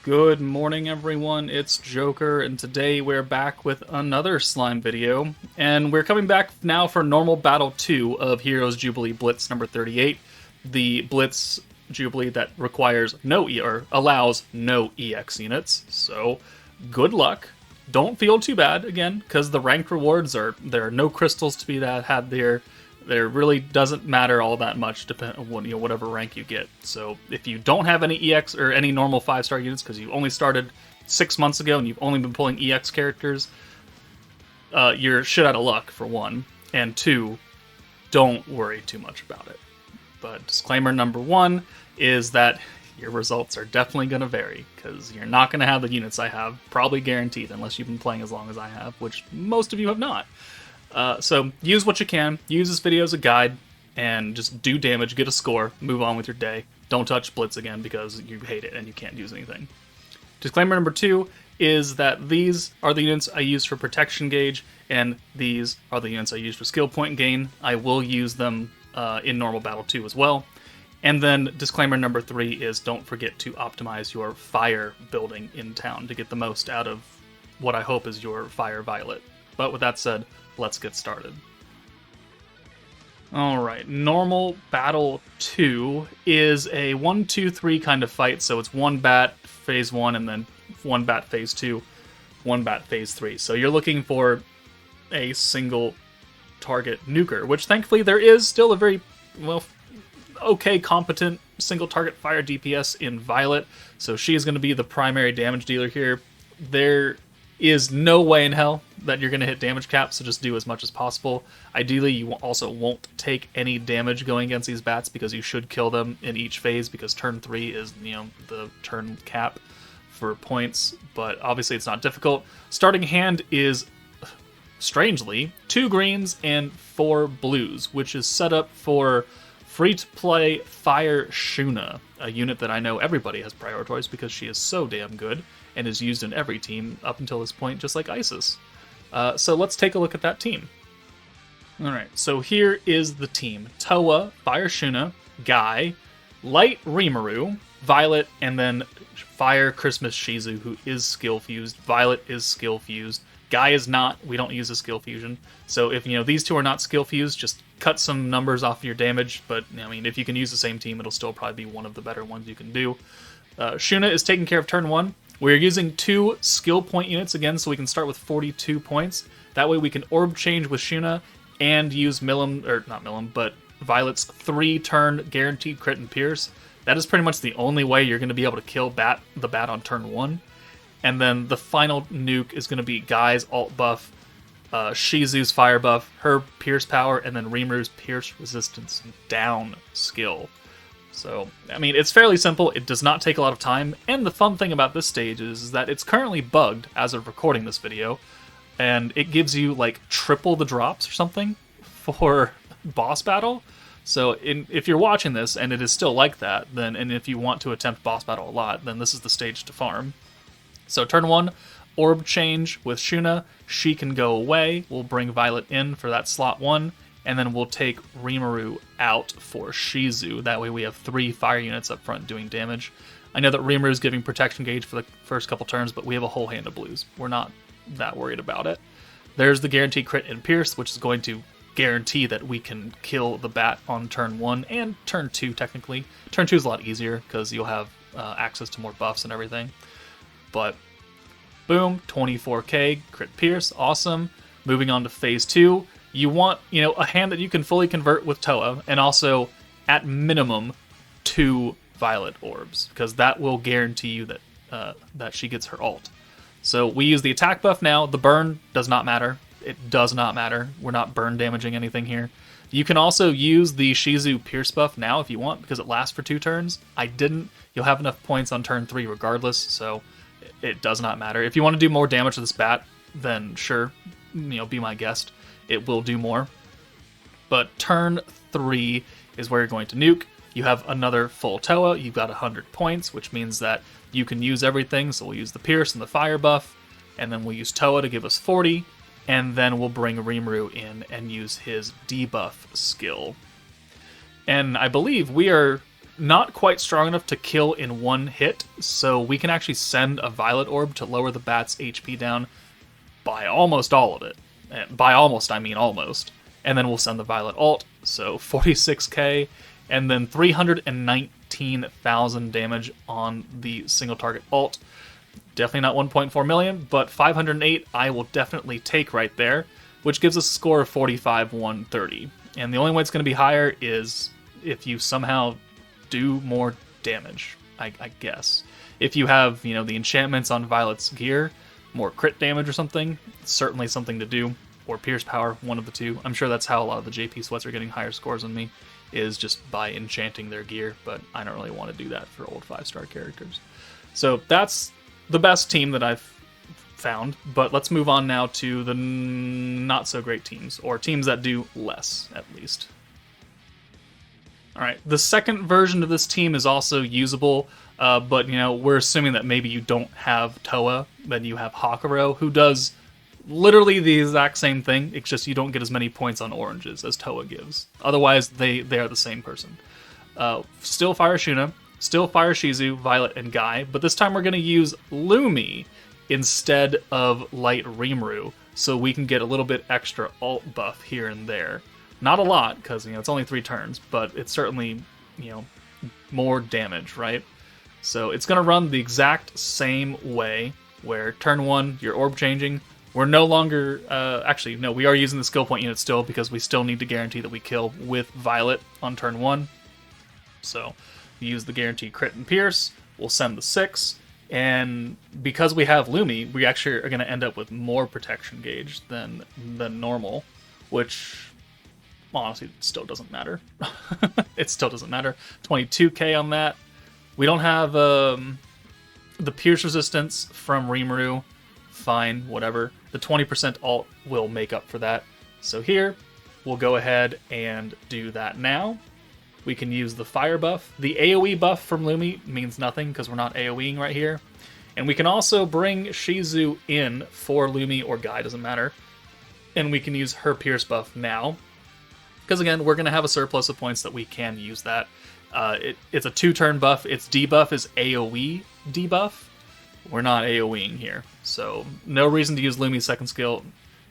Good morning, everyone. It's Joker, and today we're back with another slime video. And we're coming back now for Normal Battle 2 of Heroes Jubilee Blitz number 38. The Blitz Jubilee that requires no or allows no EX units. So, good luck. Don't feel too bad, again, because the ranked rewards there are no crystals to be had there. There really doesn't matter all that much, depending on whatever rank you get. So if you don't have any EX or any normal 5-star units because you only started 6 months ago and you've only been pulling EX characters, you're shit out of luck, for one. And two, don't worry too much about it. But disclaimer number one is that your results are definitely going to vary, because you're not going to have the units I have, probably guaranteed, unless you've been playing as long as I have, which most of you have not. So use what you can, use this video as a guide, and just do damage, get a score, move on with your day. Don't touch Blitz again because you hate it and you can't use anything. Disclaimer number two is that these are the units I use for protection gauge, and these are the units I use for skill point gain. I will use them in normal battle 2 as well. And then disclaimer number 3 is don't forget to optimize your fire building in town to get the most out of what I hope is your fire violet. But with that said, let's get started. Alright, normal battle 2 is a 1-2-3 kind of fight, so it's 1 bat phase 1 and then 1 bat phase 2, 1 bat phase 3. So you're looking for a single target nuker, which thankfully there is still a very, well, okay, competent single target fire DPS in Violet, so she is going to be the primary damage dealer here. There is no way in hell that you're going to hit damage cap, so just do as much as possible. Ideally, you also won't take any damage going against these bats because you should kill them in each phase, because turn 3 is, the turn cap for points, but obviously it's not difficult. Starting hand is, strangely, 2 greens and 4 blues, which is set up for free-to-play Fire Shuna, a unit that I know everybody has prioritized because she is so damn good and is used in every team up until this point, just like Isis. So let's take a look at that team. Alright, so here is the team. Toa, Fire Shuna, Guy, Light Rimuru, Violet, and then Fire Christmas Shizu, who is skill fused. Violet is skill fused. Guy is not. We don't use a skill fusion. So if these two are not skill fused, just cut some numbers off your damage. But I mean, if you can use the same team, it'll still probably be one of the better ones you can do. Shuna is taking care of turn 1. We're using 2 skill point units again, so we can start with 42 points. That way we can orb change with Shuna and use but Violet's 3-turn guaranteed crit and pierce. That is pretty much the only way you're going to be able to kill the bat on turn 1. And then the final nuke is going to be Guy's alt buff, Shizu's fire buff, her pierce power, and then Rimuru's pierce resistance down skill. So, I mean, it's fairly simple. It does not take a lot of time. And the fun thing about this stage is that it's currently bugged as of recording this video. And it gives you, like, triple the drops or something for boss battle. So if you're watching this and it is still like that, and if you want to attempt boss battle a lot, then this is the stage to farm. So turn 1, orb change with Shuna. She can go away. We'll bring Violet in for that slot 1. And then we'll take Rimuru out for Shizu. That way we have 3 fire units up front doing damage. I know that Rimuru is giving protection gauge for the first couple turns, but we have a whole hand of blues. We're not that worried about it. There's the guaranteed crit and pierce, which is going to guarantee that we can kill the bat on turn 1 and turn 2 technically. Turn 2 is a lot easier because you'll have access to more buffs and everything. But boom, 24k, crit pierce, awesome. Moving on to phase 2. You want, a hand that you can fully convert with Toa, and also, at minimum, 2 Violet orbs, because that will guarantee you that she gets her ult. So we use the attack buff now. The burn does not matter. It does not matter. We're not burn damaging anything here. You can also use the Shizu Pierce buff now if you want, because it lasts for 2 turns. I didn't. You'll have enough points on turn 3 regardless, so it does not matter. If you want to do more damage to this bat, then sure, be my guest. It will do more. But turn 3 is where you're going to nuke. You have another full Toa. You've got 100 points, which means that you can use everything. So we'll use the Pierce and the Fire buff, and then we'll use Toa to give us 40, and then we'll bring Rimuru in and use his debuff skill. And I believe we are not quite strong enough to kill in one hit, so we can actually send a Violet Orb to lower the bat's HP down by almost all of it. And by almost, I mean almost. And then we'll send the Violet Ult, so 46k, and then 319,000 damage on the single target ult. Definitely not 1.4 million, but 508 I will definitely take right there, which gives us a score of 45,130. And the only way it's going to be higher is if you somehow do more damage, I guess. If you have, the enchantments on Violet's gear, more crit damage or something, it's certainly something to do. Or Pierce Power, one of the two. I'm sure that's how a lot of the JP sweats are getting higher scores than me, is just by enchanting their gear, but I don't really want to do that for old 5-star characters. So that's the best team that I've found, but let's move on now to the not-so-great teams, or teams that do less, at least. Alright, the second version of this team is also usable, but, we're assuming that maybe you don't have Toa, then you have Hakuro, who does literally the exact same thing, it's just you don't get as many points on oranges as Toa gives. Otherwise, they are the same person. Still Fire Shuna, still Fire Shizu, Violet, and Guy, but this time we're going to use Lumi instead of Light Rimuru, so we can get a little bit extra ult buff here and there. Not a lot, because it's only 3 turns, but it's certainly, more damage, right? So it's going to run the exact same way, where turn 1, you're orb changing. We're no longer, actually, no, we are using the skill point unit still, because we still need to guarantee that we kill with Violet on turn 1. So we use the guaranteed crit and pierce, we'll send the 6, and because we have Lumi, we actually are going to end up with more protection gauge than normal, which honestly still doesn't matter. It still doesn't matter. 22k on that. We don't have the pierce resistance from Rimuru. Fine, whatever. The 20% ult will make up for that. So here, we'll go ahead and do that now. We can use the fire buff. The AoE buff from Lumi means nothing because we're not AoEing right here. And we can also bring Shizu in for Lumi or Guy, doesn't matter. And we can use her pierce buff now. Because again, we're going to have a surplus of points that we can use that. It's a 2-turn buff. Its debuff is AoE debuff. We're not AoEing here. So no reason to use Lumi's second skill,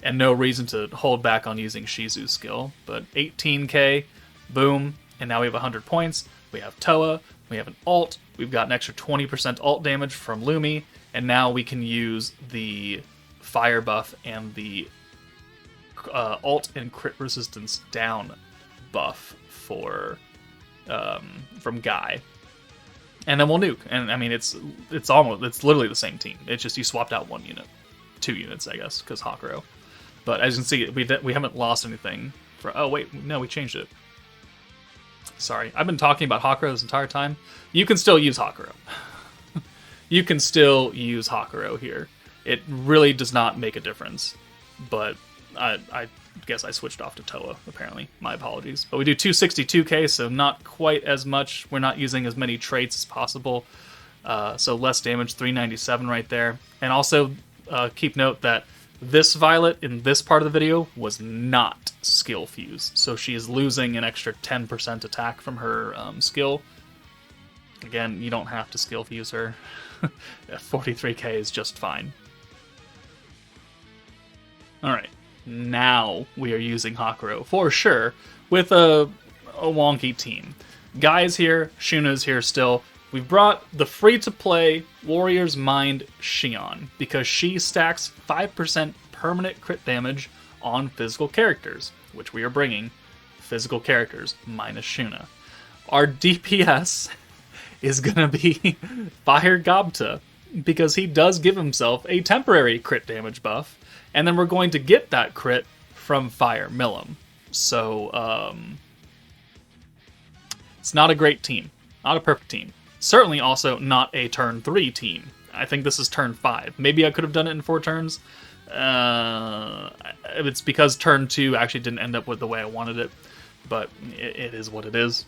and no reason to hold back on using Shizu's skill. But 18k, boom, and now we have 100 points. We have Toa, we have an ult, we've got an extra 20% ult damage from Lumi, and now we can use the fire buff and the ult and crit resistance down buff for from Guy. And then we'll nuke. And I mean, it's literally the same team. It's just you swapped out 1 unit. 2 units, I guess, because Hakuro. But as you can see, we haven't lost anything. Oh, wait, no, we changed it. Sorry, I've been talking about Hakuro this entire time. You can still use Hakuro. You can still use Hakuro here. It really does not make a difference. But I guess I switched off to Toa, apparently. My apologies. But we do 262k, so not quite as much. We're not using as many traits as possible. So less damage, 397 right there. And also, keep note that this Violet in this part of the video was not skill fuse. So she is losing an extra 10% attack from her skill. Again, you don't have to skill fuse her. 43k is just fine. Alright. Now we are using Hakuro, for sure, with a wonky team. Guy's here, Shuna's here still. We've brought the free-to-play Warrior's Mind Xion, because she stacks 5% permanent crit damage on physical characters, which we are bringing physical characters minus Shuna. Our DPS is going to be Fire Gobta, because he does give himself a temporary crit damage buff, and then we're going to get that crit from Fire Millum. So, it's not a great team. Not a perfect team. Certainly also not a turn 3 team. I think this is turn 5. Maybe I could have done it in 4 turns. It's because turn 2 actually didn't end up with the way I wanted it. But it is what it is.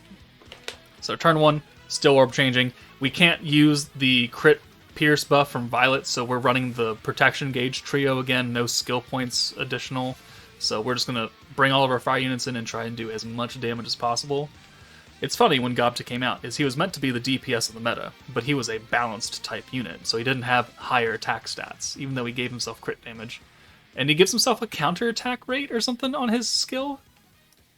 So turn 1, still orb changing. We can't use the crit pierce buff from Violet, so we're running the protection gauge trio again, no skill points additional. So we're just going to bring all of our fire units in and try and do as much damage as possible. It's funny, when Gobta came out, is he was meant to be the DPS of the meta, but he was a balanced type unit, so he didn't have higher attack stats, even though he gave himself crit damage. And he gives himself a counter attack rate or something on his skill?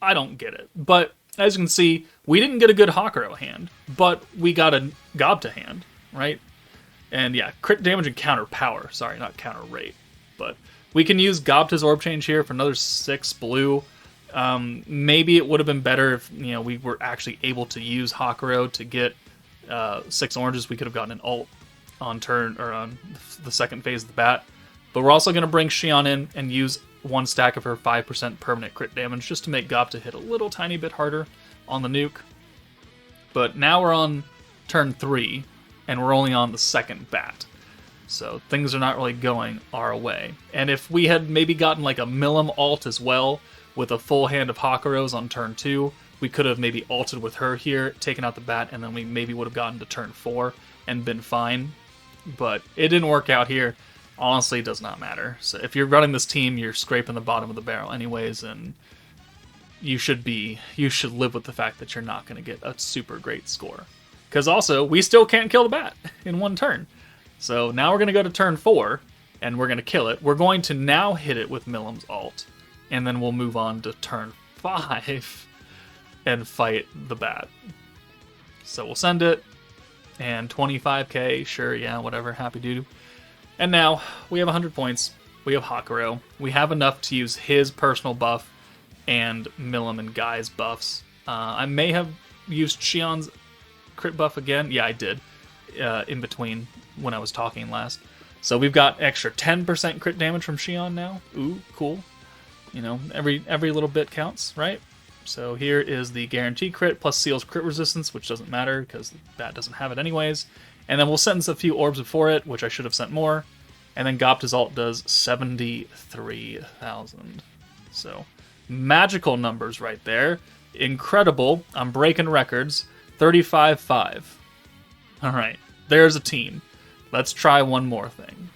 I don't get it. But as you can see, we didn't get a good Hakuro hand, but we got a Gobta hand, right? And yeah, crit damage and counter power. Sorry, not counter rate. But we can use Gobta's Orb Change here for another 6 blue. Maybe it would have been better if we were actually able to use Hakuro to get 6 oranges. We could have gotten an ult on turn or on the second phase of the bat. But we're also going to bring Xion in and use 1 stack of her 5% permanent crit damage just to make Gobta hit a little tiny bit harder on the nuke. But now we're on turn 3, and we're only on the second bat. So things are not really going our way. And if we had maybe gotten like a Milim ult as well, with a full hand of Hakuros on turn 2, we could have maybe ulted with her here, taken out the bat, and then we maybe would have gotten to turn 4 and been fine. But it didn't work out here. Honestly, it does not matter. So if you're running this team, you're scraping the bottom of the barrel anyways, and you should live with the fact that you're not going to get a super great score. Because also, we still can't kill the bat in 1 turn. So now we're going to go to turn 4, and we're going to kill it. We're going to now hit it with Milim's ult, and then we'll move on to turn 5 and fight the bat. So we'll send it, and 25k, sure, yeah, whatever, happy doo. And now, we have 100 points, we have Hakuro, we have enough to use his personal buff and Milim and Guy's buffs. I may have used Xion's crit buff again, yeah I did, in between when I was talking last. So we've got extra 10% crit damage from Xion now, ooh, cool. Every little bit counts, right? So here is the guarantee crit plus Seal's crit resistance, which doesn't matter because that doesn't have it anyways. And then we'll send a few orbs before it, which I should have sent more. And then Gobta's ult does 73,000. So magical numbers right there. Incredible. I'm breaking records. 35-5. All right, there's a team. Let's try one more thing.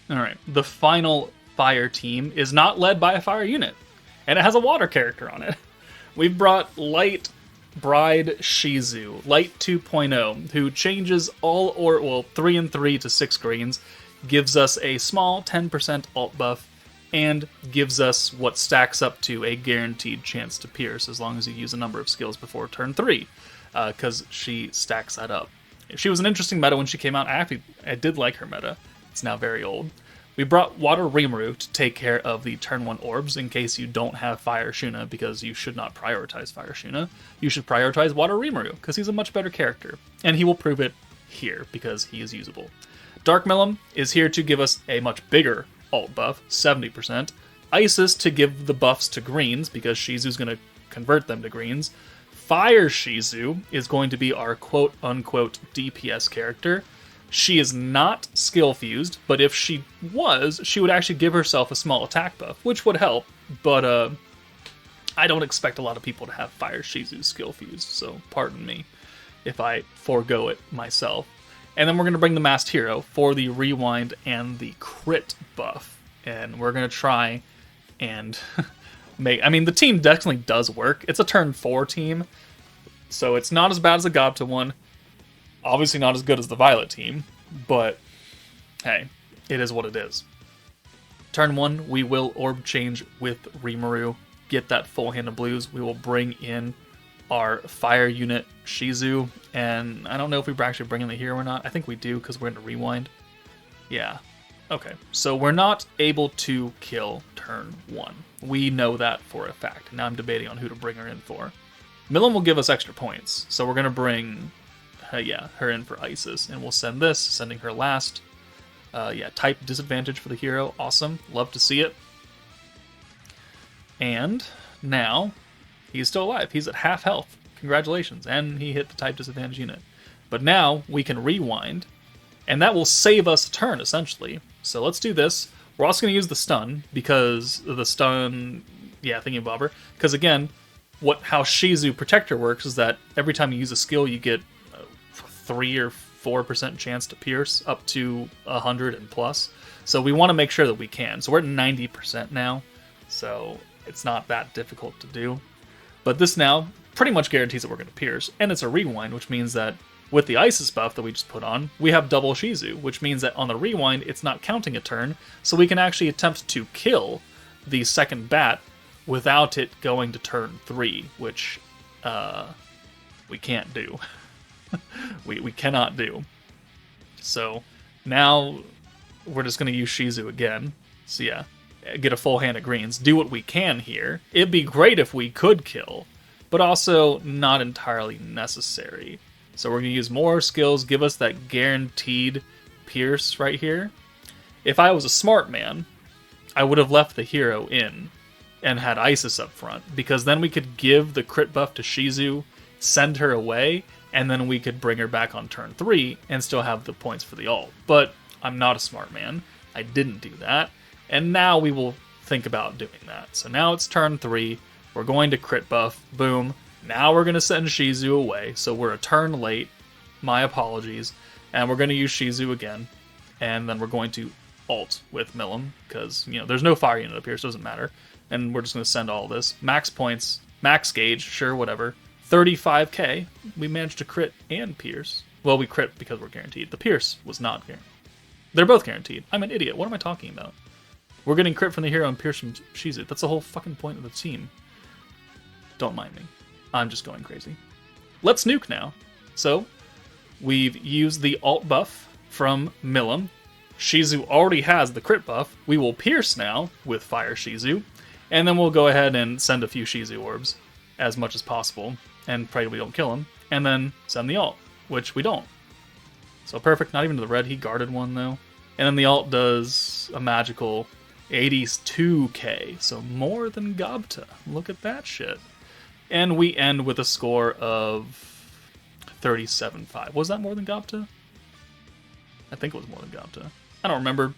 All right, the final fire team is not led by a fire unit, and it has a water character on it. We've brought Light Bride Shizu, Light 2.0, who changes all 3 and 3 to 6 greens, gives us a small 10% ult buff, and gives us what stacks up to a guaranteed chance to pierce as long as you use a number of skills before turn 3, because she stacks that up. She was an interesting meta when she came out. I did like her meta. It's now very old. We brought Water Rimuru to take care of the turn 1 orbs in case you don't have Fire Shuna, because you should not prioritize Fire Shuna. You should prioritize Water Rimuru, because he's a much better character. And he will prove it here, because he is usable. Dark Milim is here to give us a much bigger ult buff, 70%. Isis to give the buffs to greens, because Shizu's going to convert them to greens. Fire Shizu is going to be our quote-unquote DPS character. She is not skill fused, but if she was, she would actually give herself a small attack buff, which would help, but I don't expect a lot of people to have Fire Shizu skill fused, so pardon me if I forego it myself. And then we're going to bring the Masked Hero for the rewind and the crit buff, and we're going to try and the team definitely does work. It's a turn 4 team, so it's not as bad as the Gobta one. Obviously not as good as the Violet team, but hey, it is what it is. Turn 1, we will orb change with Rimuru, get that full hand of blues. We will bring in our fire unit Shizu, and I don't know if we actually bring in the hero or not. I think we do because we're going to rewind. Yeah. Okay, so we're not able to kill turn 1. We know that for a fact. Now I'm debating on who to bring her in for. Milim will give us extra points, so we're going to bring her in for Isis, and we'll send this, sending her last. Type disadvantage for the hero, awesome, love to see it. And now, he's still alive, he's at half health, congratulations, and he hit the type disadvantage unit. But now, we can rewind, and that will save us a turn, essentially. So let's do this. We're also going to use the stun, because the stun, thingy-bobber, because again, how Shizu Protector works is that every time you use a skill, you get 3 or 4% chance to pierce up to 100 and plus. So we want to make sure that we can. So we're at 90% now. So it's not that difficult to do. But this now pretty much guarantees that we're going to pierce, and it's a rewind, which means that with the Isis buff that we just put on, we have double Shizu, which means that on the rewind, it's not counting a turn, so we can actually attempt to kill the second bat without it going to turn 3, which we can't do. we cannot do. So now we're just going to use Shizu again. So yeah, get a full hand of greens, do what we can here. It'd be great if we could kill, but also not entirely necessary. So we're going to use more skills, give us that guaranteed pierce right here. If I was a smart man, I would have left the hero in and had Isis up front, because then we could give the crit buff to Shizu, send her away, and then we could bring her back on turn 3 and still have the points for the ult. But I'm not a smart man. I didn't do that. And now we will think about doing that. So now it's turn 3. We're going to crit buff. Boom. Now we're going to send Shizu away, so we're a turn late. My apologies. And we're going to use Shizu again. And then we're going to ult with Milim, because, you know, there's no fire unit up here, so it doesn't matter. And we're just going to send all this. Max points, max gauge, sure, whatever. 35k. We managed to crit and pierce. Well, we crit because we're guaranteed. The pierce was not guaranteed. They're both guaranteed. I'm an idiot. What am I talking about? We're getting crit from the hero and pierce from Shizu. That's the whole fucking point of the team. Don't mind me. I'm just going crazy. Let's nuke now. So, we've used the alt buff from Milim. Shizu already has the crit buff. We will pierce now with Fire Shizu. And then we'll go ahead and send a few Shizu orbs as much as possible. And pray we don't kill him. And then send the alt, which we don't. So perfect, not even to the red. He guarded one though. And then the alt does a magical 82k. So more than Gobta. Look at that shit. And we end with a score of 37.5. Was that more than Gobta? I think it was more than Gobta. I don't remember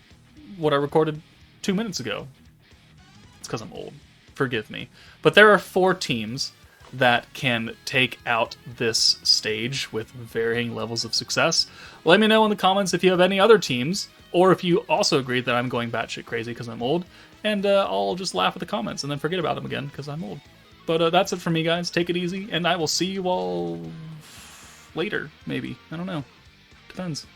what I recorded 2 minutes ago. It's because I'm old. Forgive me. But there are 4 teams that can take out this stage with varying levels of success. Let me know in the comments if you have any other teams, or if you also agree that I'm going batshit crazy because I'm old, and I'll just laugh at the comments and then forget about them again because I'm old. But that's it for me, guys. Take it easy, and I will see you all later, maybe. I don't know. Depends.